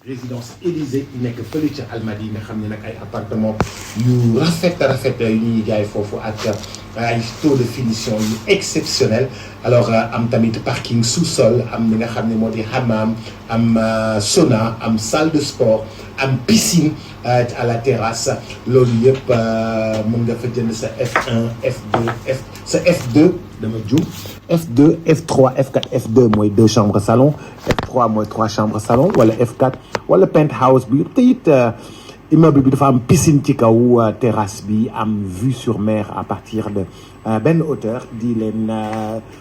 résidence Élysée nekk fële ca Almadies nga xam ne nag ay appartement yu rafet yu ñuy jaay foofu ak ay taux de finition yu exceptionnel alors am tamit parking sous-sol am li nga xam ne moo di hammam am sauna am salle de sport am piscine à la terrasse loolu yëpp mën nga fa jënd sa F1 F2 F2 dama juum F2 F3 F4 F2 mooy 2 chambres salon F3 mooy 3 chambres salon wala F4 wala penthouse bi te it immeuble bi dafa am piscine ci kaw terrasse bi am vue sur mer à partir de benn hauteur di leen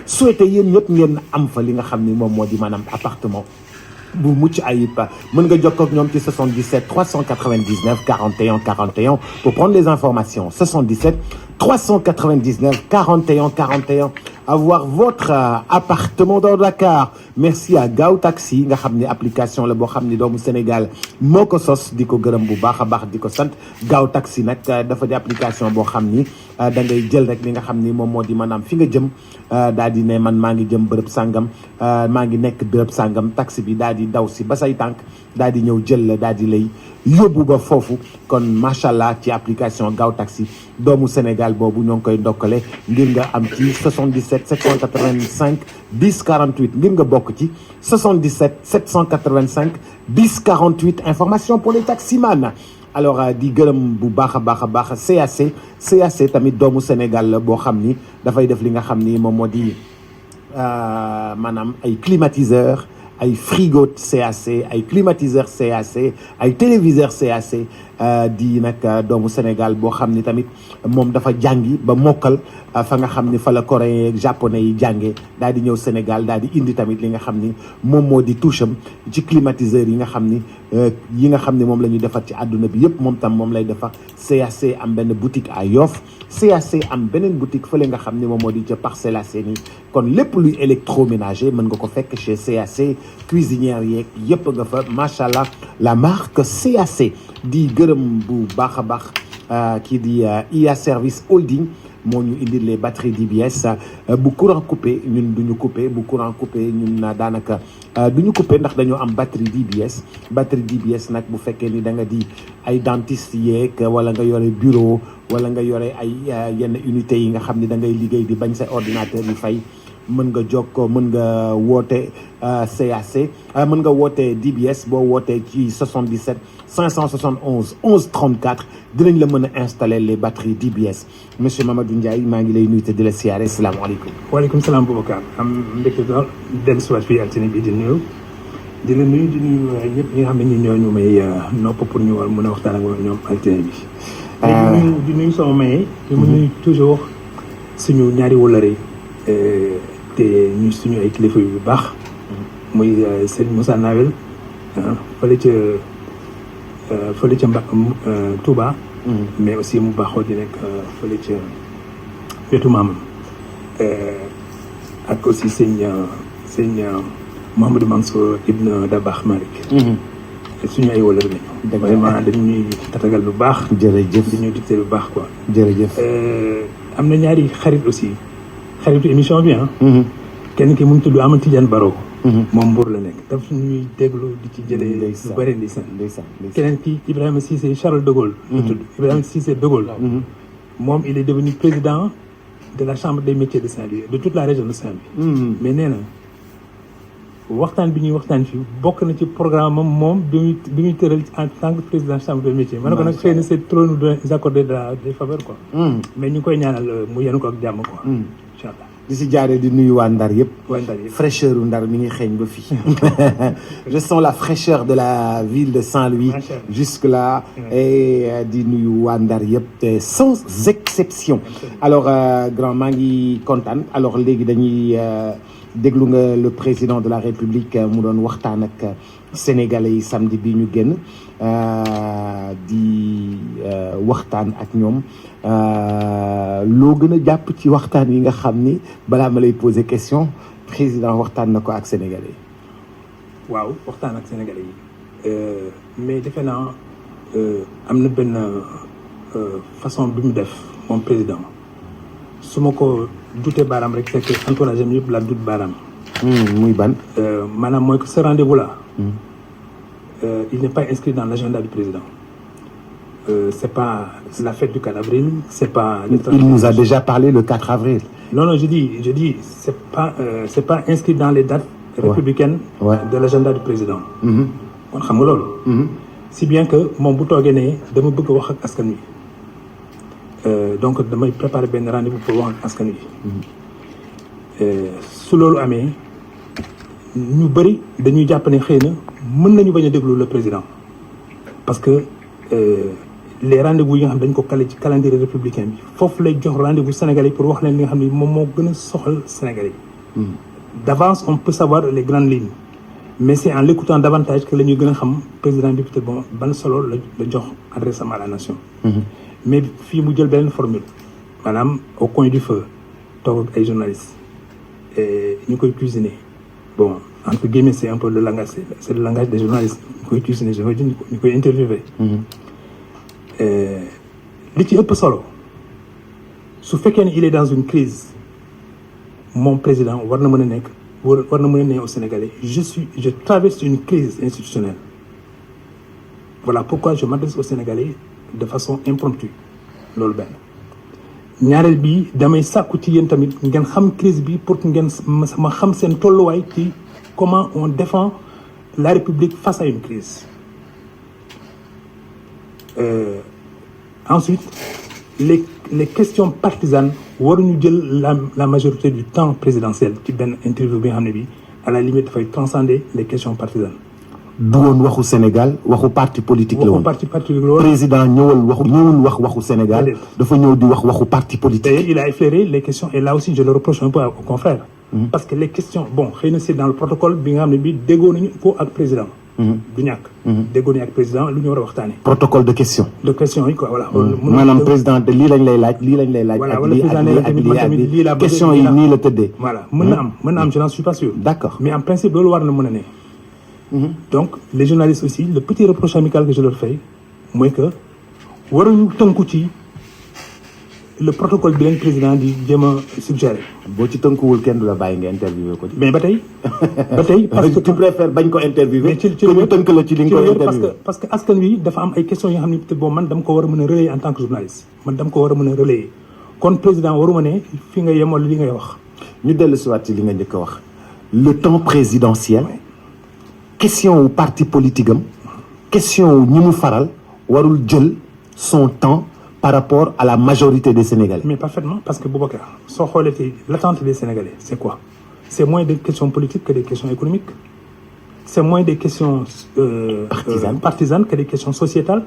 souhaiter yéen ñëpp ngeen am fa li nga xam ni moom moo di maanaam appartement bu mucc ayib mën nga jokkoo ak ñoom ci 77 399 41 41 pour prendre les informations 77 399 41 41 avoir votre appartement dans Dakar merci à Gaaw Taxi nga xam ne application la boo xam ne doomu Sénégal moo ko sos di ko gërëm bu baax a baax di ko sant Gaaw Taxi nag dafa di application boo xam ni da ngay jël rek li nga xam ni moom moo di maanaam fi nga jëm daal di ne man maa ngi jëm bërëb sàngam maa ngi nekk bërëb sàngam taxi bi daal di daw si ba say tànk daal di ñëw jël la daal di lay yóbbu ba foofu kon macha allah ci application Gaaw Taxi doomu Sénégal boobu ñoo ngi koy ndokkale ngir nga am ci 77 785 10 48 ngir nga bokk ci 77 785 10 48 information pour les taximans alors di gërëm bu baax a baax CAC tamit doomu Sénégal la boo xam ni dafay def li nga xam ni moom moo di maanaam ay climatiseur ay frigo CAC ay climatiseur CAC ay téléviseur CAC di nag doomu Sénégal boo xam ni tamit moom dafa jàngi ba mokkal fa nga xam ni fa la coréen japonais yi jànge daal di ñëw Sénégal daal di indi tamit li nga xam ni moom moo di touche am ci climatiseur yi nga xam ni moom la ñuy defar ci àdduna bi yëpp moom tam moom lay defar CAC am benn boutique à Yoff CAC am beneen boutique fële nga xam ni moom moo di ca Parcelles Assainies kon lépp luy électroménager mën nga ko fekk chez CAC cuisinière yeeg yëpp nga fa macha allah la marque CAC di gërëm bu baax a baax kii di IA Service Holding moo ñu indil les batteries DBS bu courant coupé ñun duñu coupé bu courant coupé ñun daanaka duñu coupé ndax dañoo am batterie DBS nag bu fekkee ni da nga di ay dentiste yeeg wala nga yore bureau wala nga yore ay yenn unités yi nga xam ni da ngay liggéey di bañ sa ordinateur yi fay mën nga jokkoo mën nga woote CAC mën nga woote DBS boo wootee ci 77 571 11 34 dinañ la mën a installer les batteries DBS monsieur Mamadou Ndiaye maa ngi lay nuyu te di la siyaare salaamaaleykum. waaleykum salaam Boubacar am mbégte daal dellusiwaat fii altine bi di nuyu ñëpp ñi nga xam ne ñi ñoo ñu may nopp pour ñu war mën a waxtaan ak ñoom altine bi. di nuyu sama maye. di nuyu toujours suñu ñaari wóllare te ñu suñu ay kilifa yu baax. muy Serigne Moussa Nawel fële ca Touba. mais aussi mu baaxoo di nekk fële ca wetu maamam ak aussi sëñ Mouhamadou Mansour Ibn Dabakh Malick. suñu ay wóllare lañu. vraiment dañuy tatagal bu baax. jërëjëf dañuy dicté bu baax quoi. jërëjëf. am na ñaari xarit aussi xaritu émission bi kenn ki mu ngi tudd Amadou Tidiane Baro. moom Mbour la nekk daf ñuy déglu di ci jëlee lu bëri ndeysaan keneen ki Ibrahima Cissé Charles de Gaulle la tudd Ibrahima Cissé de Gaulle moom il est devenu président de la chambre des métiers de Saint-Louis de toute la région de Saint-Louis mais nee na waxtaan bi ñuy waxtaan fii bokk na ci programme am moom bi muy tëral en tant que président chambre des métiers ma ne ko nag xëy na c'est trop nous accorder des faveurs quoi mais ñu ngi koy ñaanal mu yenu ko ak jàmm quoi incha allah di si jaaree di nuyu waa Ndar yëpp. waa Ndar yëpp fraîcheur u Ndar mi ngi xeeñ ba fii. je sens la fraîcheur de la ville de Saint-Louis. jusque là et di nuyu waa Ndar yëpp te sans exception. alors grand maa ngi kontaan alors léegi dañuy déglu nga le président de la République mu doon waxtaan ak sénégalais yi samedi bi ñu génn di waxtaan ak ñoom. loo gën a jàpp ci waxtaan yi nga xam ni balaa ma lay poser question président waxtaan na ko ak sénégalais yi. waaw waxtaan ak sénégalais yi mais defe naa am na benn façon bi mu def moom président su ma ko dutee baaraam rek c'est que entourage am yëpp la dut baaraam. muy ban. maanaam mooy que ce rendez-vous là. il n'est pas inscrit dans l'agenda du président. C'est pas la fête du 4 avril, c'est pas... Il nous a déjà parlé le 4 avril. Non, je dis, c'est pas inscrit dans les dates républicaines de l'agenda du président. kon xam nga loolu. Si bien que moom bu toogee ne dama bëgg a wax ak askan wi donc damay préparer benn rendez-vous pour wax ak askan wi su loolu amee ñu bëri dañuy jàpp ne xëy na mën nañu bañ a déglu le président parce que les rendez-vous yi nga xam dañ ko calé ci calendrier républicain bi foofu lay jox rendez-vous sénégalais pour wax leen li nga xam ne moom moo gën a soxal sénégalais yi. D'avance on peut savoir les grandes lignes mais c'est en l'écoutant davantage que la ñuy gën a xam président bi peut-être bon ban solo la jox adresse à la nation. Mais fii mu jël beneen formule maanaam au coin du feu toog ak ay journalistes ñu koy cuisiner bon entre guillemets c'est un peu le langage c'est le langage des journalistes ñu koy cuisiner je veux dire ñu koy interviewer. li ci ëpp solo su fekkee ne il est dans une crise mon président war na mën a nekk war na mën a ne au Sénégalais je traverse une crise institutionnelle voilà pourquoi je m'adresse aux Sénégalais de façon impromptue loolu benn ñaareel bi damay sàkku ci yéen tamit ngeen xam crise bi pour que ngeen ma xam seen tolluwaay ci comment on défend la République face à une crise. Ensuite les questions partisanes waruñu jël la majorité du temps présidentiel ci benn interview bi nga xam ne bi à la limite dafay transcender les questions partisanes. du woon waxu Sénégal waxu parti politique la woon parti politique la woon. président ñëwul wax waxu Sénégal dafa ñëw di wax waxu parti politique. Et il a effleuré les questions et là aussi je le reproche un peu aux confrères. Parce que les questions bon xëy na c'est dans le protocole bi nga xam ne bi déggoo nañu ko ak président. du ñàkk. déggoo nañu ak président lu ñu war a waxtaanee. protocole de question. yi quoi voilà. maanaam président de lii lañ lay laaj lii lañ lay laaj. voilà wala président ak lii la question yi nii la tëddee. voilà mën na am je n'en suis pas sûr. D'accord. Mais en principe loolu war na mën a ne. Donc les journalistes aussi le petit reproche amical que je leur fais mooy que waruñu tënku ci le protocole bi leen président di jéem a suggérer. boo ci tënkuwul kenn du la bàyyi nga interviewé ko ci. mais ba tey parce que tu préfères bañ ko interviewé. ci ñu tënk la ci li nga ko interviewé. parce que askan wi dafa am ay questions yoo xam ne peut-être bon man dama ko war a mën a relayer en tant que journaliste man dama ko war a mën a relayer kon président waruma ne fi nga yemal li ngay wax. ñu dellu si waat ci li nga njëkk a wax le temps présidentiel. question wu parti politique am question wu ñi mu faral warul jël son temps par rapport à la majorité des Sénégalais. Mais parfaitement parce que Boubacar soo xoolee tey l'attente des Sénégalais c'est quoi? C'est moins des questions politiques que des questions économiques. C'est moins des questions partisanes que des questions sociétales.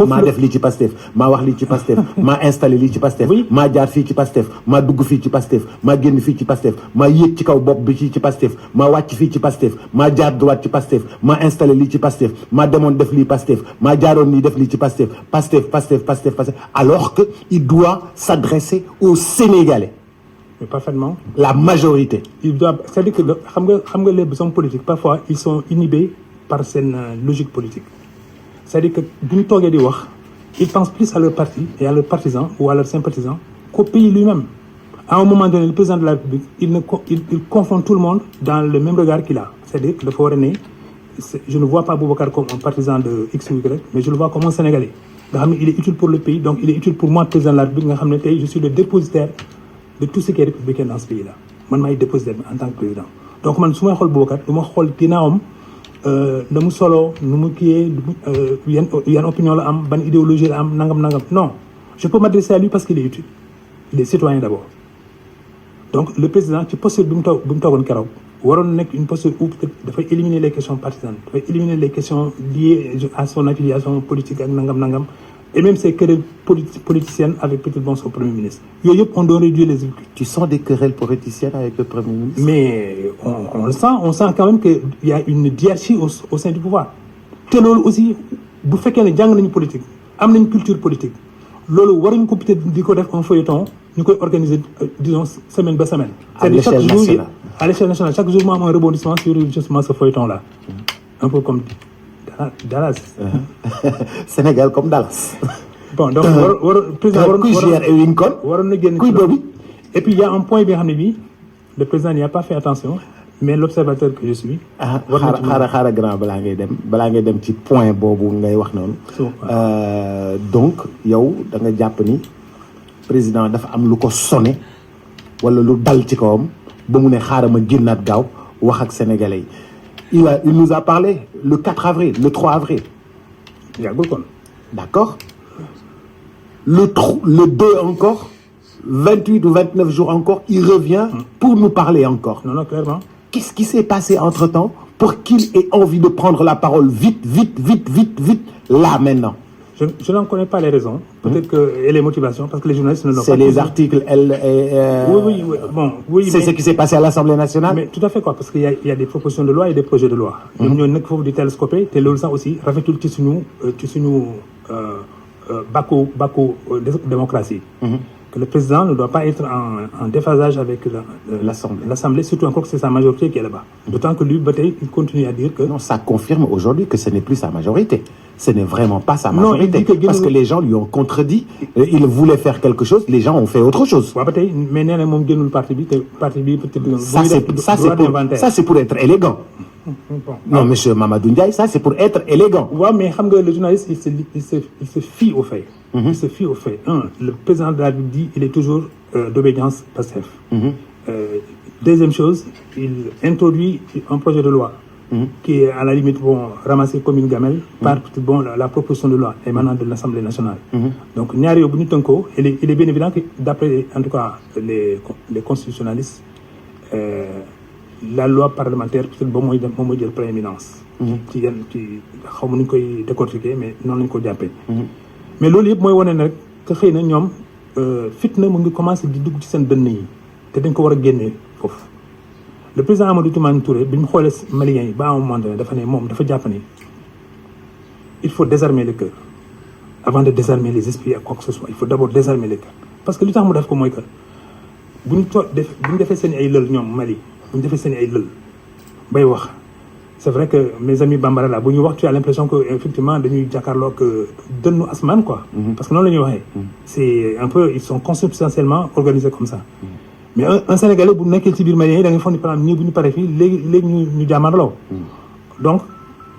maa def lii ci Pastef maa wax lii ci Pastef maa installé lii ci Pastef. maa jaar fii ci Pastef maa dugg fii ci Pastef maa génn fii ci Pastef maa yéeg ci kaw bopp bi fii ci Pastef maa wàcc fii ci Pastef maa jaar droite ci Pastef maa installé lii ci Pastef maa demoon def lii Pastef maa jaaroon nii def lii ci Pastef alors que il doit s'adresser aux Sénégalais. Mais parfaitement. La majorité. Il doit c'est-à-dire que xam nga les hommes politiques parfois ils sont inhibés par seen logique politique. C'est-à-dire que bu ñu toogee di wax ils pensent plus à leur parti et à leurs partisans ou à leurs sympathisants qu'au pays lui-même. À un moment donné le président de la République il confond tout le monde dans le même regard qu'il a. C'est-à-dire que dafa war a ne je ne vois pas Boubacar comme un partisan de X ou Y mais je le vois comme un Sénégalais nga xam ne il est utile pour le pays donc il est utile pour moi président de la République nga xam ne tey je suis le dépositaire de tout ce qui est républicain dans ce pays-là man maay dépositaire en tant que président donc man su may xool Boubacar du ma xool ginnaawam na mu solo nu mu kiyee yan opinion la am ban idéologie la am nangam non je peux m'adresser à lui parce qu'il est utile il est citoyen d'abord donc le président ci posture bi mu toogoon keroog waroon nekk une posture où peut-être dafay éliminer les questions partisanes dafay éliminer les questions liées à son affiliation politique ak nangam et même ces querelles politiciennes avec peut-être bon son premier ministre yooyu yëpp on doit réduire les équipes. Tu sens des querelles politiciennes avec le premier ministre? Mais on le sent quand même que il y a une diarchie au sein du pouvoir te loolu aussi bu fekkee ne jàng nañu politique am nañu culture politique loolu waruñu ko peut-être di ko def un feuilleton ñu koy organiser disons semaine ba semaine. à l'échelle nationale à l'échelle nationale chaque jour mu am un rebondissement sur justement ce feuilleton là un peu comme Dallas. Sénégal comme Dallas. Bon donc président waroon na génn kuy boobu. et puis il y a un point bi nga xam ne bii le président n'y a pas fait attention mais l'observateur que je suis. xaaral grand balaa ngay dem ci point boobu ngay wax noonu. donc yow da nga jàpp ni président dafa am lu ko sonné wala lu dal ci kawam ba mu ne xaaral ma génnaat gaaw wax ak sénégalais yi. il nous a parlé le 4 avril le 3 avril. yàggul kon. d'accord le 2 encore 28 ou 29 jours encore il revient pour nous parler encore. Non, clairement. Qu'est-ce qui s'est passé entre-temps pour qu'il ait envie de prendre la parole vite, là, maintenant? Je n'en connais pas les raisons. Peut-être et les motivations, parce que les journalistes ne l'ont pas. C'est les articles, oui. C'est ce qui s'est passé à l'Assemblée nationale? Mais tout à fait, quoi, parce qu'il y a des propositions de loi et des projets de loi. Ñoom ñoo nekk foofu di télescoper te loolu sax aussi rafetul ci suñu bàkku démocratie. Que le président ne doit pas être en déphasage avec l'Assemblée, surtout encore que c'est sa majorité qui est là-bas. D'autant que lui, il continue à dire que... Non, ça confirme aujourd'hui que ce n'est plus sa majorité. Ce n'est vraiment pas sa majorité. Non, parce que les gens lui ont contredit. Il voulait faire quelque chose, les gens ont fait autre chose. Mais ça, c'est pour être élégant. Non, monsieur Mamadou Ndiaye, ça c'est pour être élégant. Oui, mais le journaliste, il se fie aux faits. Il se fie aux faits. Le président de la République dit qu'il est toujours d'obédience Pastef. Deuxième chose, il introduit un projet de loi qui est à la limite ramassé comme une gamelle par la proposition de loi émanant de l'Assemblée nationale. Donc, il est bien évident que d'après, en tout cas, les constitutionnalistes, la loi parlementaire peut-être moom mooy jël prééminence. ci xaw ma nu ñu koy décortiquer mais noonu la ñu ko jàppee. mais loolu yëpp mooy wane ne rek que xëy na ñoom fitna mu ngi commencé di dugg ci seen dënn yi te dañ ko war a génnee foofu. le président Amadou Toumani Touré bi mu xoolee Maliens yi ba à un moment donné dafa ne moom dafa jàpp ni il faut désarmer le cœur avant de désarmer les esprits ak quoi que ce soit il faut d'abord désarmer le cœur parce que li tax mu def ko mooy que bu ñu defee seen ay lël ñoom Mali. bu ñu defee seen ay lël bay wax c'est vrai que mes amis bambara là bu ñuy wax tu as l'impression que effectivement dañuy jàkkaarloo ak dënnu asmaan quoi. parce que noonu la ñuy waxee. c'est un peu ils sont consubstantiellement organisés comme ça. mais un Sénégalais bu nekkee ci biir Maliens yi da ngay foog ni par exemple ñii bu ñu paree fii léegi ñu jàmmarloo. donc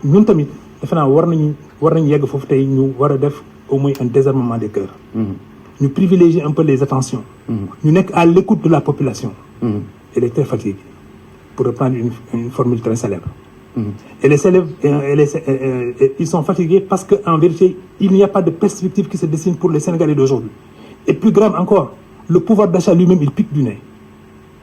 ñun tamit defe naa war nañu yegg foofu tey ñu war a def au moins un désarmement des cœurs. ñu privilégier un peu les attentions. ñu nekk à l'écoute de la population. Elle est très fatiguée. Pour reprendre une formule très célèbre. Et les élèves, ils sont fatigués parce qu'en vérité, il n'y a pas de perspective qui se dessine pour les Sénégalais d'aujourd'hui. Et plus grave encore, le pouvoir d'achat lui-même, il pique du nez.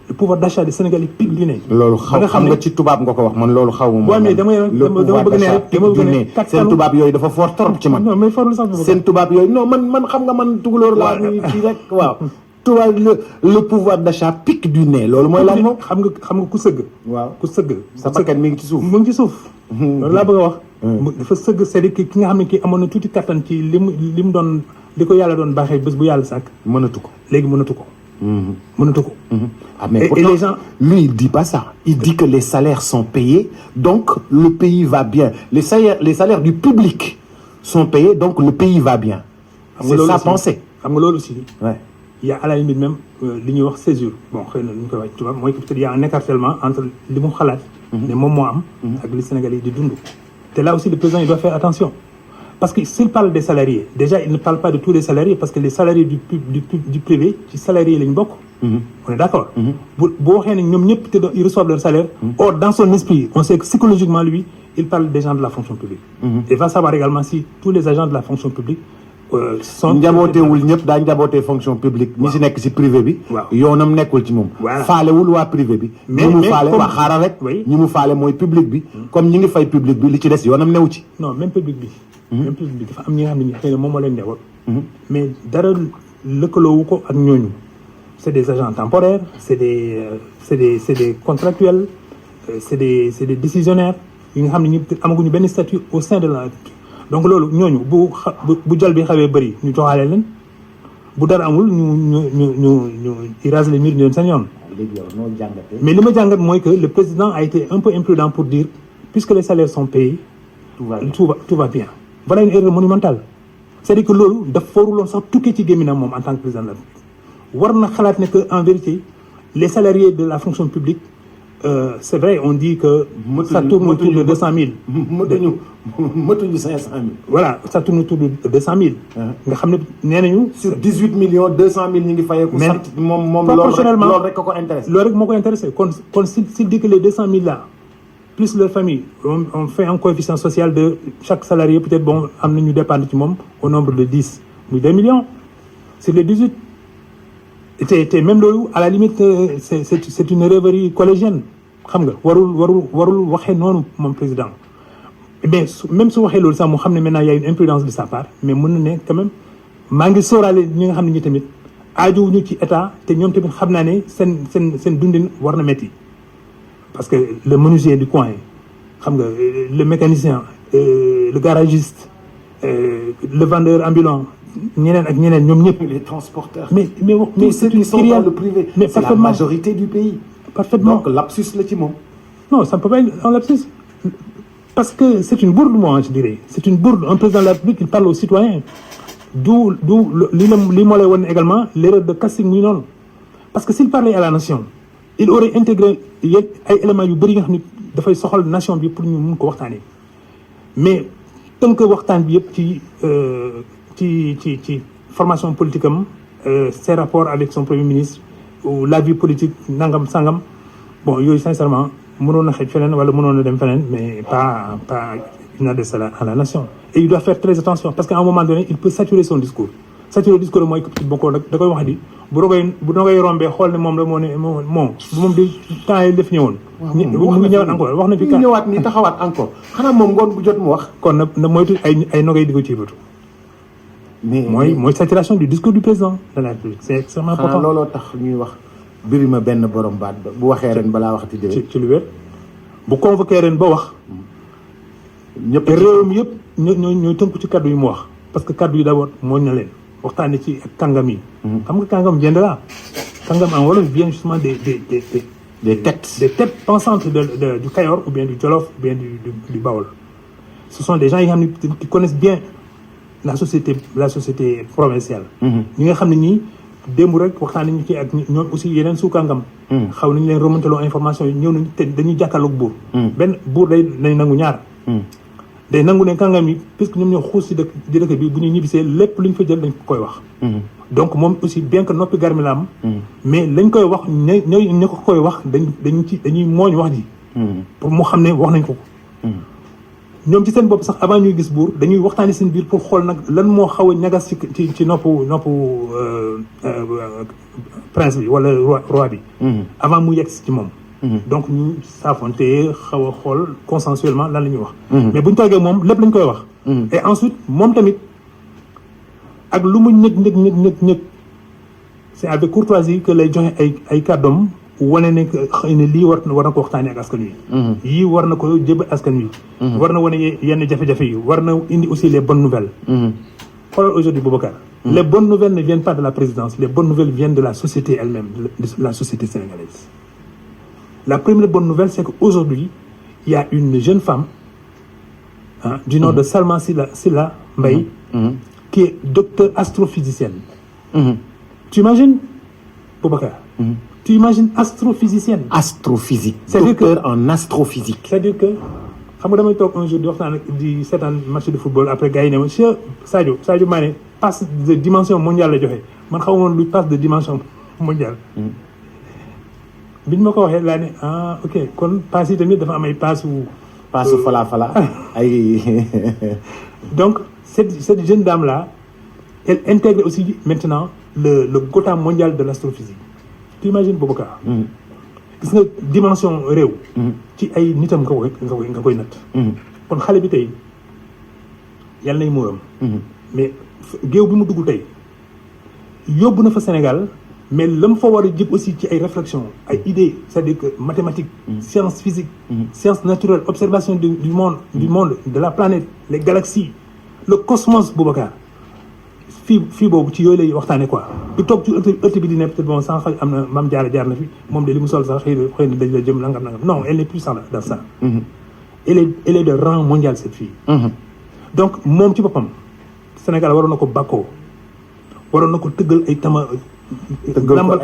Le pouvoir d'achat des Sénégalais pique du nez. loolu xam nga ci tubaab nga ko wax man loolu xaw ma. waaw mais dama bëgg ne seen tubaab yooyu dafa fort trop ci man. non mais fort sax seen tubaab yooyu non man xam nga man tukulóor laa ci rek waaw. tubaab le pouvoir d'achat pique du nez loolu mooy lan moom. xam nga ku sëgg. waaw ku sëgg. sa bakkan mi ngi ci suuf. mu ngi ci suuf. loolu laa bëgg a wax. dafa sëgg c'est-à-dire que ki nga xam ne kii amoon na tuuti kattan ci li mu doon li ko yàlla doon baaxee bés bu yàlla sàkk. mënatu ko léegi mënatu ko. mënatu ko. Ah mais pourtant, les gens... lui il dit pas ça. Il dit que les salaires sont payés donc le pays va bien. Les salaires du public sont payés donc le pays va bien. C'est sa pensée. xam nga loolu aussi. Ouais. Il y a à la limite même li ñuy wax césure bon xëy na li ñu koy wax tubaab mooy que peut-être il y a un écartèlement entre li mu xalaat. ne moom moo am. ak li Sénégalais yi di dund. te là aussi le président il doit faire attention parce que s'il parle des salariés déjà il ne parle pas de tous les salariés parce que les salariés du privé ci salariés lañ bokk. On est d'accord. boo waxee ne ñoom ñëpp te ils reçoivent leur salaire. Or dans son esprit on sait que psychologiquement lui il parle des gens de la fonction publique. Et va savoir également si tous les agents de la fonction publique. njabootewul ñëpp daa njabootee fonction publique ñi si nekk si privé bi yoonam nekkul ci moom faalewul waa privé bi ñi mu faale waa xaaral rek ñi mu faale mooy public bi comme ñi ngi fay public bi li ci des yoonam newu ci non même public bi dafa am ñi nga xam ne xëy na moom moo leen njaboot mais dara lëkkaloowu ko ak ñooñu c'est des agents temporaires c'est des contractuels c'est des décisionnaires yi nga xam ne ñu amaguñu benn statut au sein de la donc loolu ñooñu bu jal bi xawee bëri ñu joxaale leen bu dara amul ñu irage les murs ñu leen seen yoon. Mais li ma jàngat mooy que le président a été un peu imprudent pour dire puisque les salaires sont payés tout va bien. Voilà une erreur monumentale. C'est-à-dire que loolu daf waruloon sax tukkee ci gémminam moom en tant que président de la République war na xalaat ne que en vérité les salariés de la fonction publique c'est vrai on dit que ça tourne autour de 200 000 mëtuñu 500 000 voilà ça tourne autour de 200 000 nga xam ne nee nañu sur 18 millions 200 000 ñu ngi fayeeku sant moom proportionnellement loolu rek ko intéressé loolu rek moo ko intéressé kon s'il dit que les 200 000 là plus leur famille on fait un coefficient social de chaque salarié peut-être bon am na ñu dépendre ci moom au nombre de 10 muy 2 millions sur les 18 te même loolu à la limite c'est une rêverie collégienne xam nga warul waxee noonu moom président mais même su waxee loolu sax mu xam ne maintenant y a une imprudence de sa part mais mën na ne quand même maa ngi sóoraale ñi nga xam ne ñi tamit aajuwuñu ci état te ñoom tamit xam naa ne seen dundin war na métti parce que le menuisier du coin xam nga le mécanicien le garagiste le vendeur ambulant ñeneen ak ñeneen ñoom ñëpp. les transporteurs. mais c'est une sont dans le privé. mais c'est la majorité du pays. parfaitement donc lapsus la ci moom. non ça ne peut pas être un lapsus parce que c'est une bourde moi je dirais c'est une bourde un président de la République il parle aux citoyens d'où li moo lay won également l'erreur de casting muy noonu parce que s'il parlait à la nation il aurait intégré ay éléments yu bëri nga xam ne dafay soxal nation bi pour ñu mun ko waxtaanee mais tënk waxtaan bi yëpp ci formation politique am ses rapports avec son premier ministre ou la vie politique nangam sangam bon yooyu sincèrement mënoon na xëj feneen wala mënoon na dem feneen mais pas une adresse à la nation et il doit faire très attention parce qu'à un moment donné il peut saturer son discours mooy que bokkoon da koy wax di bu dogay rombee xool ne moom la moom di temps yi def ñëwoon mu ngi ñëwaat encore wax na fi ñëwaat ni taxawaat encore xanaa moom ngoon bu jot mu wax kon na moytu ay nogay di ko ci bëtu mais mooy saturation du discours du président de la République c'est extrêmement important looloo tax ñuy wax birima benn borom baat bu waxee ren balaa waxati déwén ci lu wér bu convoqué ren ba wax ñëpp réew mi yëpp ñooy tënku ci kaddu yi mu wax parce que kaddu yi d'abord mooñ na leen waxtaane ci ak kàngam yi xam nga kàngam jënd la kàngam en wolof vient justement des têtes pensantes du Kayor ou bien du Jolof ou bien du Bawol ce sont des gens yi nga xam ne qui connaissent bien la société provinciale ñi nga xam ne ñii démb rek waxtaan nañu ci ak ñoom aussi yeneen suukàngam xaw nañu leen remonteloo information yi ñëw nañu te dañuy jàkkaarloog buur benn buur day nangu ñaar day nangu ne kàngam yi puisque ñoom ñoo xuus ci dëkk bi bu ñu ñibbisee lépp lu ñu fa jël dañ koy wax donc moom aussi bien que noppi garmi la am mais lañ koy wax ña ko koy wax dañuy mooñ wax ji pour mu xam ne wax nañ ko ñoom ci seen bopp sax avant ñuy gis buur dañuy waxtaani seen biir pour xool nag lan moo xaw a ñagas ci noppu prince bi wala roi bi avant mu yegg ci moom donc ñu saafonte xaw a xool consensuellement lan la ñuy wax mais bu ñu toogee moom lépp lañ koy wax et ensuite moom tamit ak lu mu ñëg c'est avec courtoisie que lay joxe ay kàddoom wane ne xëy na lii war na ko waxtaanee ak askan wi yii war na ko jëb askan wi war na wane yenn jafe-jafe yi war na indi aussi les bonnes nouvelles xoolal aujourd'hui Boubacar les bonnes nouvelles ne viennent pas de la présidence les bonnes nouvelles viennent de la société elle-même de la société sénégalaise la première bonne nouvelle c'est qu'aujourd'hui il y a une jeune femme du nom de Salma Sylla Mbaye qui est docteur astrophysicienne tu imagines Boubacar tu imagines astrophysicienne. Astrophysique. Docteur en astrophysique. C'est-à-dire que xam nga damay toog un jour di waxtaan ak di seetaan match de football après gars yi ne ma monsieur Sadio Mané passe de dimension mondiale la joxe man xaw ma woon luy passe de dimension mondiale. biñ ma ko waxee laa ne ok kon passe yi tamit dafa am ay passe fala ay. donc cette jeune dame là elle intègre aussi maintenant le quota mondial de l'astrophysique. tu imagines Boubacar gis nga dimension réew ci ay nitam nga koy natt kon xale bi tey yàlla nay muuram mais géew bi mu dugg tey yóbbu na fa Sénégal mais la mu fa war a jëp aussi ci ay réflexion ay idées c'est-à-dire que mathématiques sciences physiques sciences naturelles observation du monde de la planète les galaxies le cosmos Boubacar fii boobu ci yooyu lay waxtaane quoi du toog ci ëtt bi di ne peut-être bon sànq am na Mame Diarra jaar na fi moom de li mu sol sax xëy na dañ la jëm nangam non elle n'est plus dans ça elle est de rang mondial cette fille donc moom ci boppam Sénégal waroon na ko bàkkoo waroon na ko tëggal ay tama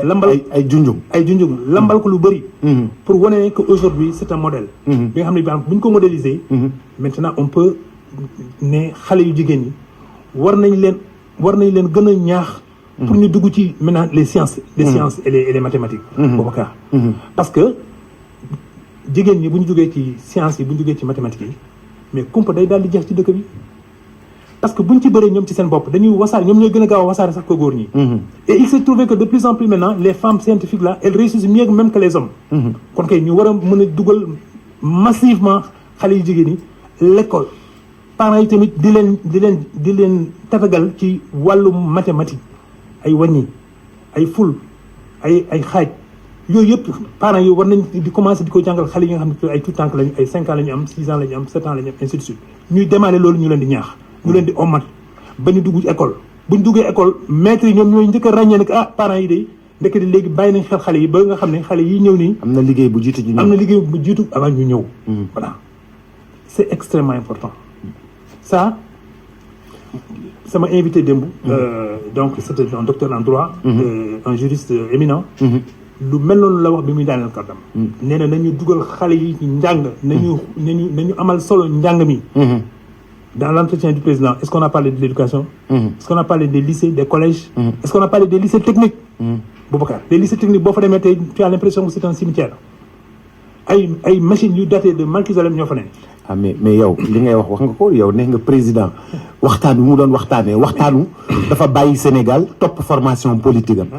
lambal ay junjung lambal ko lu bëri. pour wane que aujourd'hui c'est un modèle. bi nga xam ne bu ñu ko modéliser. maintenant on peut ne xale yu jigéen ñi war nañ leen gën a ñaax. pour ñu dugg ci maintenant les sciences et les mathématiques. Boubacar parce que jigéen ñi bu ñu duggee ci sciences yi bu ñu duggee ci mathématiques yi mais kumpa day daal di jeex ci dëkk bi. parce que buñ ci bëree ñoom ci seen bopp dañuy wasaare ñoom ñooy gën a gaaw a wasaare sax ko góor ñi. et il s'est trouvé que de plus en plus maintenant les femmes scientifiques là elles réussissent mieux même que les hommes. kon kay ñu war a mën a dugal massivement xale yu jigéen ñi l'école parents yi tamit di leen tatagal ci wàllu mathématique ay wàññi ay ful ay xaaj yooyu yëpp parents yi war nañ di commencer di ko jàngal xale yi nga xam ne ay tout temps lañu ay 5 ans la ñu am 6 ans la ñu am 7 ans la ñu am ainsi de suite ñuy démarrer loolu ñu leen di ñaax. ñu leen di omat ba ñu dugg ci école bu ñu duggee école maître yi ñoom ñooy njëkk a ràññee nag parents yi day ndekk di léegi bàyyi nañ xel xale yi ba nga xam ne xale yi ñëw nii. am na liggéey bu jiitu avant ñu ñëw. voilà c'est extrêmement important. ça sama invité démb. donc c'était un docteur en droit. un juriste éminent. lu mel noonu la wax bi muy daaneel kàddam. nee na nañu dugal xale yi ci njàng. nañu amal solo njàng mi. Dans l'entretien du président, est-ce qu'on a parlé de l'éducation? Est-ce qu'on a parlé des lycées, des collèges? Est-ce qu'on a parlé des lycées techniques? Boubacar, les lycées techniques, boo fa demee tey tu as l'impression que c'est un cimetière. ay machines yu datées de Malkisalem ñoo fa ne. ah mais yow li ngay wax nga ko yow ne nga président waxtaan bi mu doon waxtaanu dafa bàyyi Sénégal topp formation politique am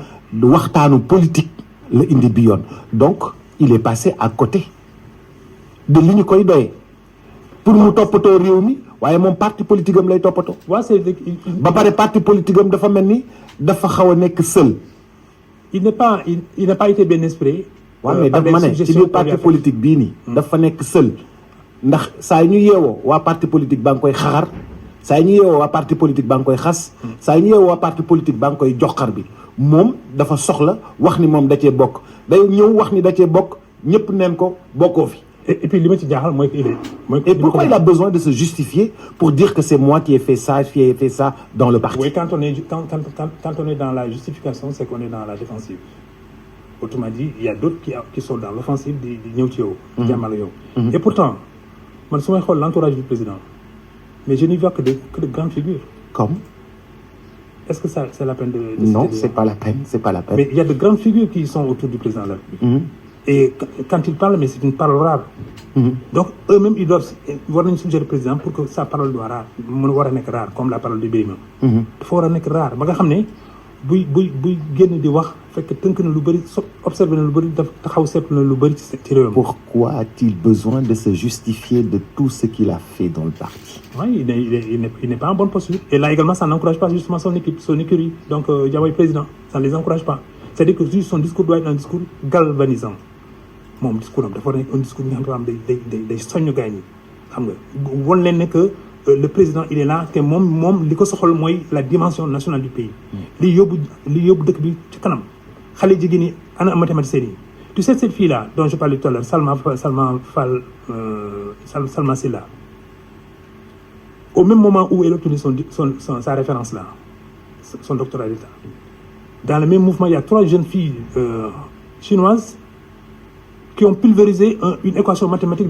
waxtaanu politique la indi bi yoon donc il est passé à côté de li ñu koy doyee pour mu toppatoo réew mi. waaye moom parti politique am lay toppatoo. waaw c'est ba pare parti politique am dafa mel ni dafa xaw a nekk seul. il n'a pas été bien inspiré. waaw mais dafa ma ne ci biir parti politique bii nii. dafa nekk seul. ndax saa yu ñu yeewoo waa parti politique baa ngi koy xaxar saa yu ñu yeewoo waa parti politique baa ngi koy xas. saa yu ñu yeewoo waa parti politique baa ngi koy joxar bi moom dafa soxla wax ni moom da cee bokk day ñëw wax ni da cee bokk ñëpp neen ko bokkoo fi. Et puis li ma ci jaaxal mooy que et pourquoi il a besoin de se justifier pour dire que c'est moi qui ai fait ça dans le parti. Oui, quand on est dans la justification, c'est qu'on est dans la défensive. Autrement dit, il y a d'autres qui sont dans l'offensive di ñëw ci yow. jàmmal yow. Et pourtant man su may xool l'entourage du président mais je n'y vois que de grandes figures. Comme? Est-ce que ça c'est la peine de non, c'est pas la peine. Mais il y a de grandes figures qui sont autour du président là. Et quand il parle, mais c'est une parole rare. Donc eux-mêmes ils doivent war nañu suggérer président pour que sa parole doit rare mën war a nekk rare comme la parole du Birima. dafa war a nekk rare ba nga xam ne buy génn di wax fekk tënk na lu bëri observé na lu bëri dafa taxaw seetlu na lu bëri ci réew mi. Pourquoi a-t-il besoin de se justifier de tout ce qu'il a fait dans le parti? Oui, il n'est pas en bonne posture. Et là également ça n'encourage pas justement son écurie. Donc Diomaye président ça ne les encourage pas. C'est-à-dire que juste son discours doit être un discours galvanisant. moom discours am dafa nekk un discours bi nga xam ne day soññu gars ñi xam nga won leen ne que le président il est là te moom li ko soxal mooy la dimension nationale du pays. li yóbbu dëkk bi ci kanam xale jigéen ñi ana mathématiciens yi. tu sais cette fille là dont je parlais tout à l'heure Salma Sylla au même moment où elle obtenu sa référence là son doctorat d'état dans le même mouvement il y a 3 jeunes filles chinoises qui ont pulvérisé une équation mathématique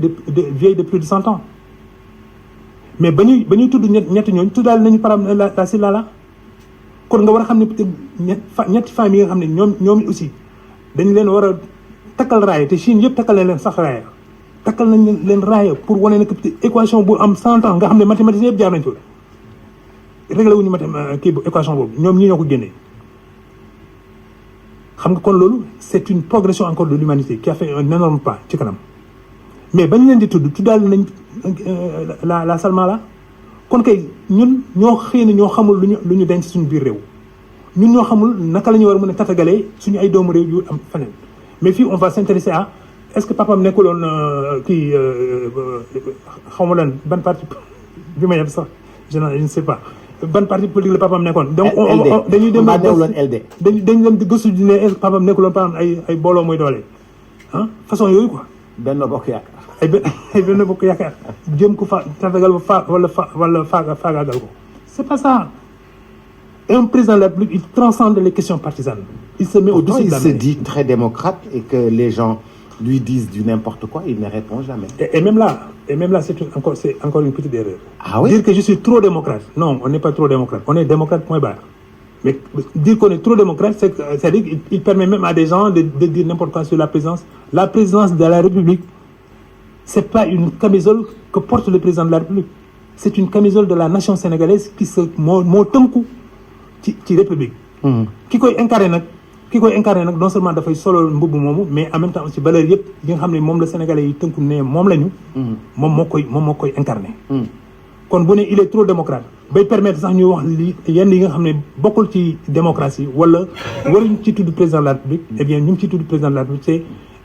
vieille de plus de 100 ans mais ba ñuy tudd ñetti ñooñu tuddaal nañu par la Sylla la kon nga war a xam ne peut-être ñetti famille yi nga xam ne ñoom aussi dañu leen war a takkal raaya te Chine yëpp takkal leen sax raaya takkal nañ leen raaya pour wane ne que peut-être équation bu am 100 ans nga xam ne mathématiciens yëpp jaar nañ fa réglé wuñu équation boobu ñoom ñi ñoo ko génnee. xam nga kon loolu c'est une progression encore de l'humanité qui a fait un énorme pas ci kanam mais bañ leen di tuddaal nañ la Salma la kon kay ñun ñoo xëy na ñoo xamul lu ñu denc suñu biir réew ñun ñoo xamul naka la ñu war a mën a tatagalee suñu ay doomu réew yu am feneen mais fii on va s'intéresser à est-ce que papaam nekkuloon kii xaw ma lan ban parti bi ma yeb sax je ne sais pas ban parti politique la papaam nekkoon. donc dañuy dem dañu dem di gëstu di ne papaam nekkuloon par exemple ay booloo mooy doole façon yooyu quoi. Benno Bokk Yaakaar. ay Benno Bokk Yaakaar jëm ko tatagal ba wala faagaagal ko c'est pas ça. Un président de la République il transcende les questions partisanes il se met au-dessus de la mêlée. Il se dit très démocrate et que les gens lui disent du n'importe quoi, il ne répond jamais. Et même là, c'est encore une petite erreur. Ah oui? Dire que je suis trop démocrate. Non, on n'est pas trop démocrate. On est démocrate, point barre. Mais dire qu'on est trop démocrate, c'est-à-dire qu'il permet même à des gens de dire n'importe quoi sur la présidence. La présidence de la République, c'est pas une camisole que porte le président de la République. C'est une camisole de la nation sénégalaise qui se moo tënku ci République. Ki koy incarné nag non seulement dafay solo mbubb moomu mais en même temps aussi valeur yëpp yi nga xam ne moom la Sénégalais yi tënku ne moom lañu. moom moo koy incarné. kon bu ne il est trop démocrate bay permettre sax ñuy wax li yenn yi nga xam ne bokkul ci démocratie wala waruñ ci tudd président de la République. Eh bien ñu ngi ci tudd président de la République c'est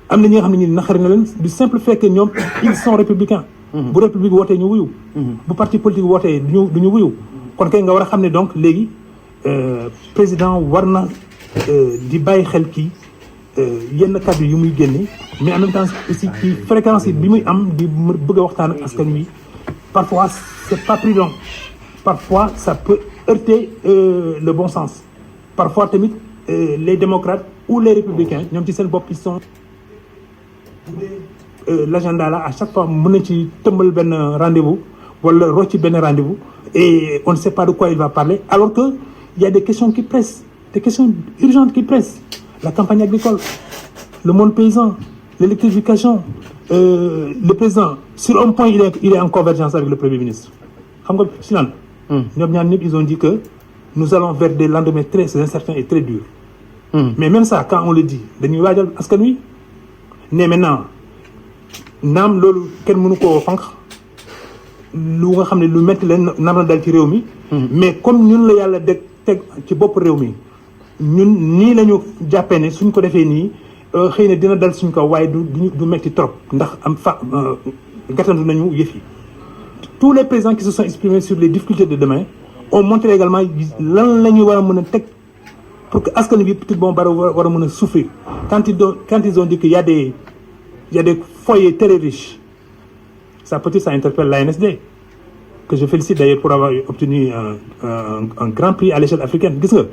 am na ñi nga xam ne ñi naqari na leen du simple fait que ñoom ils sont républicains. bu république wootee ñu wuyu. bu parti politique wootee du ñu wuyu. kon kay nga war a xam ne donc léegi président war na di bàyyi xel kii yenn kàddu yu muy génne mais en même temps aussi ci fréquence bi muy am di bëgg a waxtaan ak askan wi parfois c'est pas prudent parfois ça peut heurter le bon sens parfois tamit les démocrates ou les républicains ñoom ci seen bopp ils sont l'agenda là à chaque fois mën na ci tëmbal benn rendez-vous wala rocci benn rendez-vous et on ne sait pas de quoi il va parler alors que il y a des questions qui pressent des questions urgentes qui pressent la campagne agricole le monde paysan l'électrification le président sur un point il est en convergence avec le premier ministre xam nga si lan ñoom ñaar ñëpp ils ont dit que nous allons vers des lendemains très incertains et très durs mais même ça quand on le dit dañuy waajal askan wi ne maintenant naam loolu kenn mënu koo fanq lu nga xam ne lu metti leen naam la dal ci réew mi mais comme ñun la yàlla teg ci bopp réew mi ñun nii lañu jàppee ne suñ ko defee nii xëy na dina dal suñ ko waaye du metti trop ndax am gàttandu nañu yëf yi tous les présidents qui se sont exprimés sur les difficultés de demain ont montré également lan la ñu war a mën a teg pour que askan bi peut-être bon bara war a mën a souffrir quand ils ont dit qu'il y a des foyers très riches ça peut-être ça interpelle l'ANSD que je félicite d'ailleurs pour avoir obtenu un grand prix à l'échelle africaine gis nga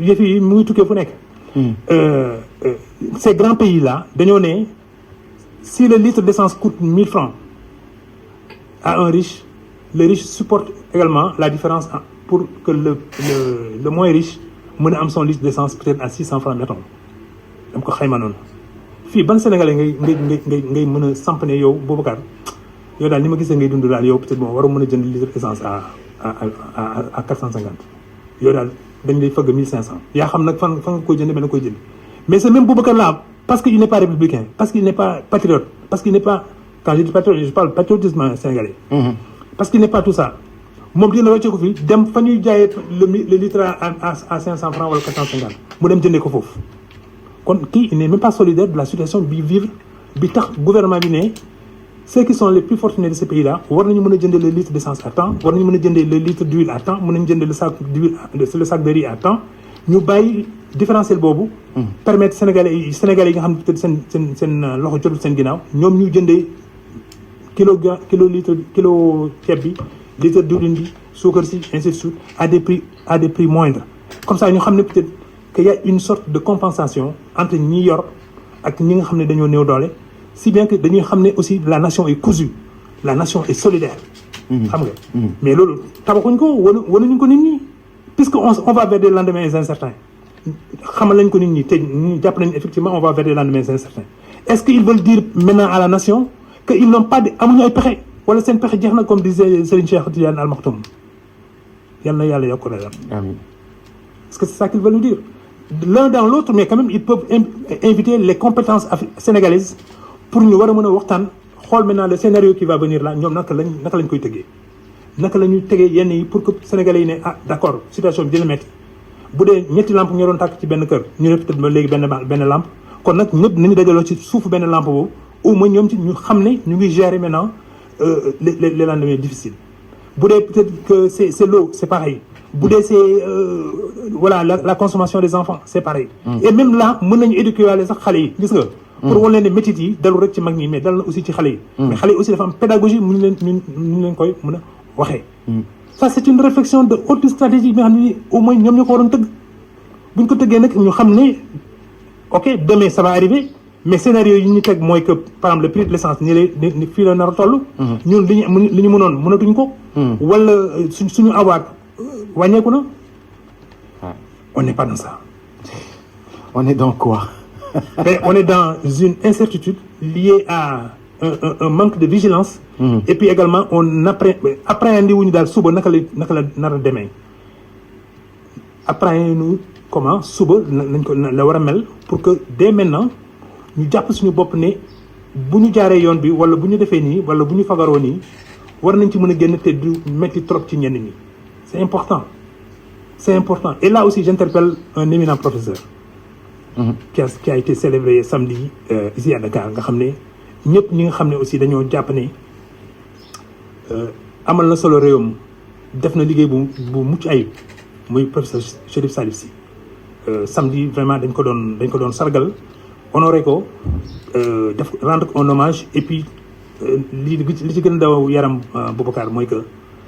yëf yi mu ngi tukkee fu nekk ces grands pays là dañoo ne si le litre d'essence coûte 1000 francs à un riche le riche supporte également la différence pour que le moins riche mën a am son litre d'essence peut-être à 600 francs mettons dam ko xayma noonu fii ban Sénégalais ngay mën a samp ne yow Boubacar yow daal ni ma gisee ngay dund daal yow peut-être bon waroo mën a jënd litre essence à 450 yow daal dañ lay fëgg 1500 yaa xam nag fan nga koy jënd mais na koy jënd mais c'est même Boubacar là parce qu'il n'est pas républicain parce qu'il n'est pas patriote parce qu'il n'est pas quand je dis patriote je parle patriotisme sénégalais parce qu'il n'est pas tout ça moom dina wàccee ko fii dem fa ñuy jaayee le litre à 500 francs wala 450 mu dem jëndee ko foofu kon kii il n'est même pas solidaire de la situation bi vivre bi tax gouvernement bi ne ceux qui sont les plus fortunés de ce pays là war nañu mën a jëndee le litre d'essence à temps war nañu mën a jëndee le litre d'huile à temps mën nañu jëndee le sac d'huile le sac de riz à temps ñu bàyyi différentiel boobu permettre sénégalais yi nga xam ne peut-être seen loxo jotul seen ginnaaw ñoom ñu jëndee kilo ceeb bi litre diwlin bi suukar si ainsi de suite à des prix moindres comme ça ñu xam ne peut-être qu'il y a une sorte de compensation entre ñi yor ak ñi nga xam ne dañoo néew doole si bien que dañuy xam ne aussi la nation est cousue la nation est solidaire xam nga mais loolu tabaxuñ ko wanuñu ko nit ñi puisque on va vers des lendemains incertains xamal lañ ko nit ñi te ñu jàpp nañ effectivement on va vers des lendemains incertains est-ce qu'ils veulent dire maintenant à la nation que ils n'ont pas amuñu ay pexe wala seen pexe jeex na comme disait Serigne Cheikh Tidiane Al Maktoum yal na yàlla yokk leeram amiin est-ce que c'est ça qu'ils veulent nous dire l'un dans l'autre mais quand même ils peuvent inviter les compétences sénégalaises pour ñu war a mën a waxtaan xool maintenant le scénario qui va venir là ñoom naka lañ koy tëggee naka la ñuy tegee yenn yi pour que sénégalais yi ne ah d'accord situation bi dina metti bu dee ñetti lampe ñoo doon tàkk ci benn kër ñu ne peut-être ba léegi benn lampe kon nag ñëpp nañu dajaloo ci suufu benn lampe boobu au moins ñoom ci ñu xam ne ñu ngi gérer maintenant les lendemains difficiles bu dee peut-être que c'est l'eau c'est pareil bu dee c'est voilà la consommation des enfants c'est pareil et même là mën nañu éduquer waale sax xale yi gis nga pour wan leen ne métit yi dalu rek ci mag ñi mais dal na aussi ci xale yi mais xale yi aussi dafa am pédagogie mu ñu leen koy mën a waxee ça c'est une réflexion de haute stratégie bi nga xam ne ni au moins ñoom ñoo ko waroon tëgg buñ ko tëggee nag ñu xam ne ok demain ça va arriver mais scénario yi ñu teg mooy que par exemple le prix de l'essence ni fii la nar a toll. ñun li ñu mënoon mënatuñ ko. wala suñu avoir wàññeeku na. on n'est pas dans ça. on est dans quoi? Mais on est dans une incertitude liée à un manque de vigilance. Et puis également on appréhende wuñu daal suba naka la nar a demee. appréhender nu comment suba nañ ko la war a mel pour que dès maintenant ñu jàpp suñu bopp ne bu ñu jaaree yoon bi wala bu ñu defee nii wala bu ñu fagaroo nii war nañ ci mën a génn te du metti trop ci ñenn ñi. C'est important. C'est important. Et là aussi j'interpelle un éminent professeur. Qui a été célébré samedi ici à Dakar nga xam ne ñëpp ñi nga xam ne aussi dañoo jàpp ne amal na solo réewam def na liggéey bu mucc ayib muy professeur Chérif Salif Sy samedi vraiment dañ ko doon sargal honoré ko def rendre un hommage et puis li ci gën a daw yaram Boubacar mooy que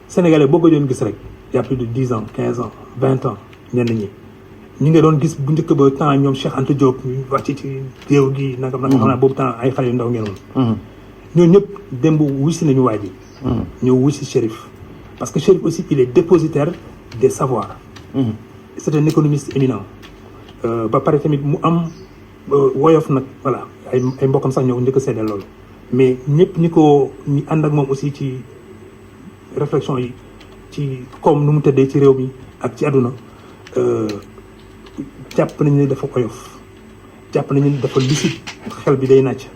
sénégalais boo ko doon gis rek il y a plus de 10 ans 15 ans 20 ans ñenn ñi ñu ngi doon gis bu njëkk ba temps ñoom Cheikh Anta Diop ñu wàcc ci réew gi nangam nangam xam naa boobu temps ay xale yu ndaw ngeen woon. ñooñu ñëpp démb wuy si nañu waay ji. ñëw wuy si Chérif parce que Chérif aussi il est dépositaire des savoirs. C'est un économiste éminent. ba pare tamit mu am woyof nag voilà ay mbokkam sax ñëw njëkk a seedeel loolu mais ñëpp ñi ànd ak moom aussi ci réflexion yi ci comme nu mu tëddee ci réew mi ak ci àdduna. jàpp nañu ne dafa oyof jàpp nañu ne dafa lucide xel bi day nàcc.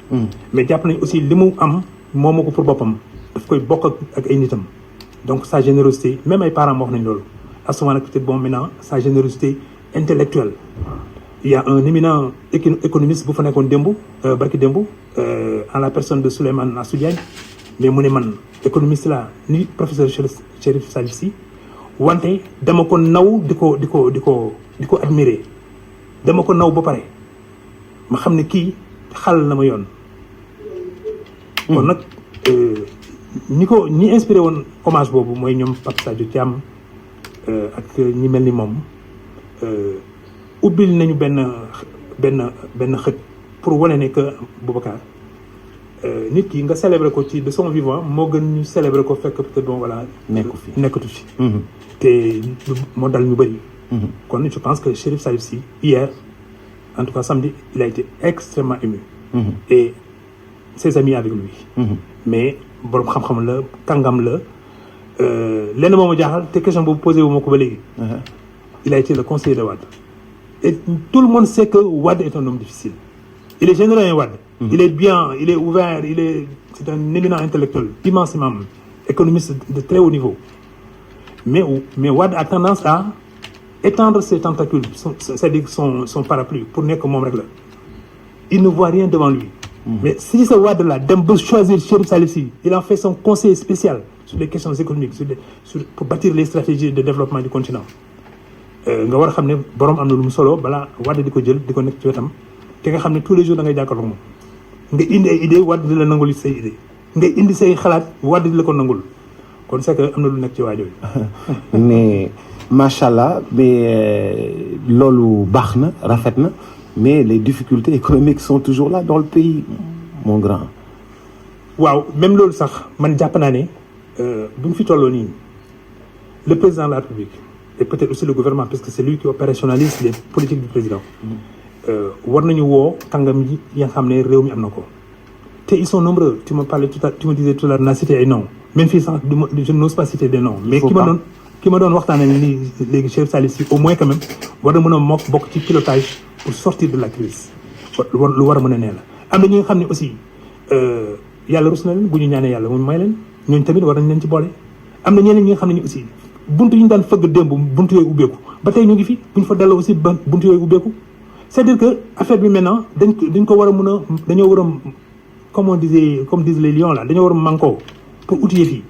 mais jàpp nañu aussi li mu am moomu ko pour boppam daf koy bokk ak ay nitam donc sa générosité même ay parents wax nañ loolu asuma nag peut-être bon maintenant sa générosité intellectuelle. Il y a un éminent économiste bu fa nekkoon démb barki démb en la personne de Souleymane Assou Diagne mais mu ne man économiste la ni professeur Chérif Salif Sy wante dama ko naw di ko admirer dama ko naw ba pare ma xam ne kii xal na ma yoon. kon nag ñi inspiré woon hommage boobu mooy ñoom Pape Sadio Thiam ak ñi mel ni moom ubbil nañu benn xët pour wane ne que Boubacar nit ki nga célébrer ko ci de son vivant moo gën ñu célébrer ko fekk peut-être bon voilà. nekkatu fi. te moo dal ñu bëri. kon je pense que Chérif Salif Sy hier en tout cas samedi il a été extrêmement ému. et ses amis avec lui. mais borom xam-xam la kàngam la lenn moo ma jaaxal te question boobu posé wu ma ko ba léegi. il a été le conseiller de Wade. et tout le monde sait que Wade est un homme difficile. il est généreux Wade. Il est bien, il est ouvert, c'est un éminent intellectuel, immensément économiste de très haut niveau. Mais Wade a tendance à étendre ses tentacules, c'est-à-dire son parapluie, pour n'est que mon règle. Il ne voit rien devant lui. Mais si ce Wade-là, de choisir Chérif Salif Sy, il en fait son conseil spécial sur les questions économiques, pour bâtir les stratégies de développement du continent. nga war a xam ne borom am na lu mu solo balaa Wade di ko jël di ko nekk ci wetam te nga xam ne tous les jours da ngay jàkkaarloo moom. nga indi ay idée Wade di la nangul say idée nga indi say xalaat Wade di la ko nangul kon c'est que am na lu nekk ci waajooyu mais macha allah mais loolu baax na rafet na mais les difficultés économiques sont toujours là dans le pays mon grand. waaw même loolu sax man jàpp naa ne bu ñu fi tolloo nii le président de la République et peut-être aussi le gouvernement parce que c'est lui qui opérationnalise les politiques du président. war nañu woo kàngam yi nga xam ne réew mi am na ko te ils sont nombreux tu me disais tout à l'heure naa cité ay noms même fii sax je n'ose pas citer des noms mais ki ma doon waxtaanee nii léegi Chérif Salif Sy au moins quand même war na mën a bokk ci pilotage pour sortir de la crise lu war a mën a nee la am na ñi nga xam ne aussi yàlla rus na leen bu ñu ñaanee yàlla mu may leen ñooñu tamit war nañ leen ci boole am na ñeneen ñi nga xam ne ni aussi buntu yi ñu daan fëgg démb buntu yooyu ubbeeku ba tey ñu ngi fi bu ñu fa delloo aussi ba buntu yooyu ubbeeku c'est-à-dire que affaire bi maintenant dañ ko war a mën a dañoo war a comme disent les lions là dañoo war a manko pour outiller fii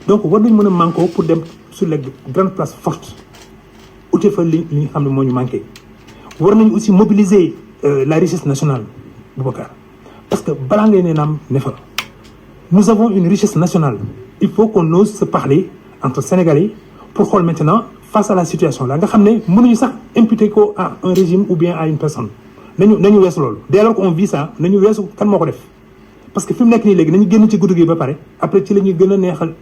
donc war nañ mën a manko pour dem sur les grandes places fortes outiller fa li nga xam ne moo ñu manqué. war nañ aussi mobiliser la richesse nationale Boubacar parce que balaa ngay nee naam ne fa nous avons une richesse nationale il faut qu'on ose se parler entre Sénégalais pour xool maintenant face à la situation là nga xam ne mënuñu sax imputer ko à un régime ou bien à une personne nañu weesu loolu dès lors qu'on vit ça nañu weesu kan moo ko def parce que fi mu nekk nii léegi nañu génn ci guddi gi ba pare après ci la ñuy gën a neexal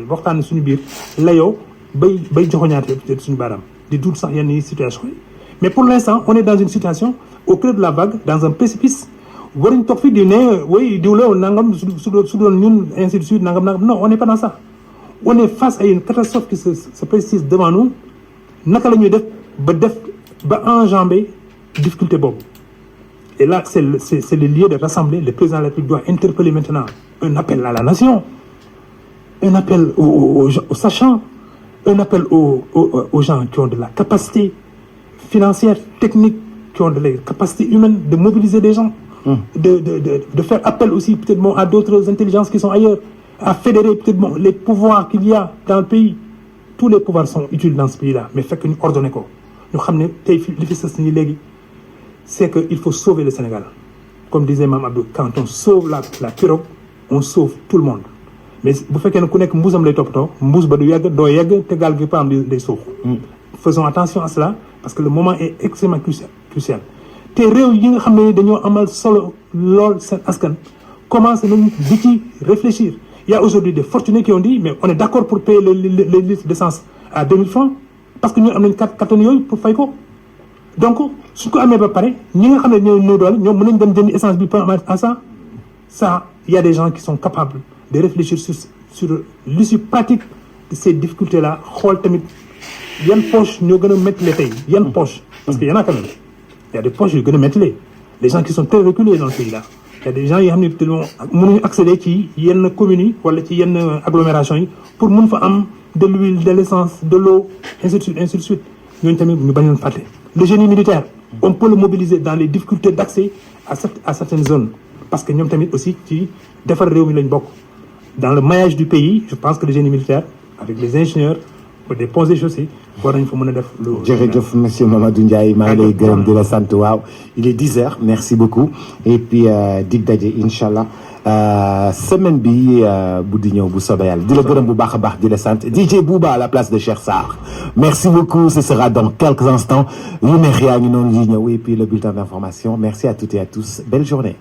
waxtaan suñu biir layoo bay joxoñaate suñu baaraam di duut sax yenn situation yi mais pour l'instant on est dans une situation au creux de la vague dans un précipice waruñ toog fi di ne way diw la nangam su doon ñun ainsi de suite nangam non on n'est pas dans ça on est face à une catastrophe qui se précise devant nous naka la ñuy def ba enjamber difficulté boobu et là c'est le lieu de rassembler. Le président de la République doit interpeller maintenant un appel à la nation, un appel aux sachants, un appel aux gens qui ont de la capacité financière, technique, qui ont de la capacité humaine de mobiliser des gens, de faire appel aussi peut-être à d'autres intelligences qui sont ailleurs, à fédérer peut-être les pouvoirs qu'il y a dans le pays. Tous les pouvoirs sont utiles dans ce pays-là, mais fait que nous ordonner quoi. Nous savons que c'est qu'il faut sauver le Sénégal. Comme disait Mme Abdou, quand on sauve la pirogue, on sauve tout le monde. Mais vous faites que nous connaissons que nous sommes mbous ba du yegg doo yegg te gaal gi pas am des suuf. Faisons attention à cela parce que le moment est extrêmement crucial. te réew yi nga xam ne dañoo amal solo lool seen askan commencé nañu di ci réfléchir. Il y a aujourd'hui des fortunés qui ont dit mais on est d'accord pour payer les litres d'essence à 2000 francs parce que ñu am nañ kattan yooyu pour fay ko. Donc su ko amee ba pare ñi nga xam ne ñoo doole ñoom mën nañ dem jënd essence bi par à ça il y a des gens qui sont capables de réfléchir sur l'issue pratique de ces difficultés là xool tamit yan poche ñoo gën a métti tey yan poche parce que y en a quand même il y a des poches yu gën a métti les gens qui sont très reculés dans ce pays là il y a des gens yi xam ne mënuñu accéder ci yenn communes yi wala ci yenn agglomération yi pour mun fa am de l'huile de l'essence de l'eau ainsi de suite ñooñu tamit ñu bañ leen fàtte. Le génie militaire on peut le mobiliser dans les difficultés d'accès à certaines zones parce que ñoom tamit aussi ci defar réew mi lañ bokk dans le maillage du pays je pense que le génie militaire avec les ingénieurs des ponts et chaussées war nañ fa mën a def lu. jërëjëf monsieur Mamadou Ndiaye maa ngi lay gërëm di la sant waaw il est 10h merci beaucoup et puis dig daje incha allah semaine bi bu di ñëw bu soobee yàlla di la gërëm bu baax a baax di la sant DJ Bouba à la place de Cheikh Sarr merci beaucoup ce sera dans quelques instants yu neex yaa ngi noonu di ñëw et puis le bulletin d'information merci à toutes et à tous belle journée.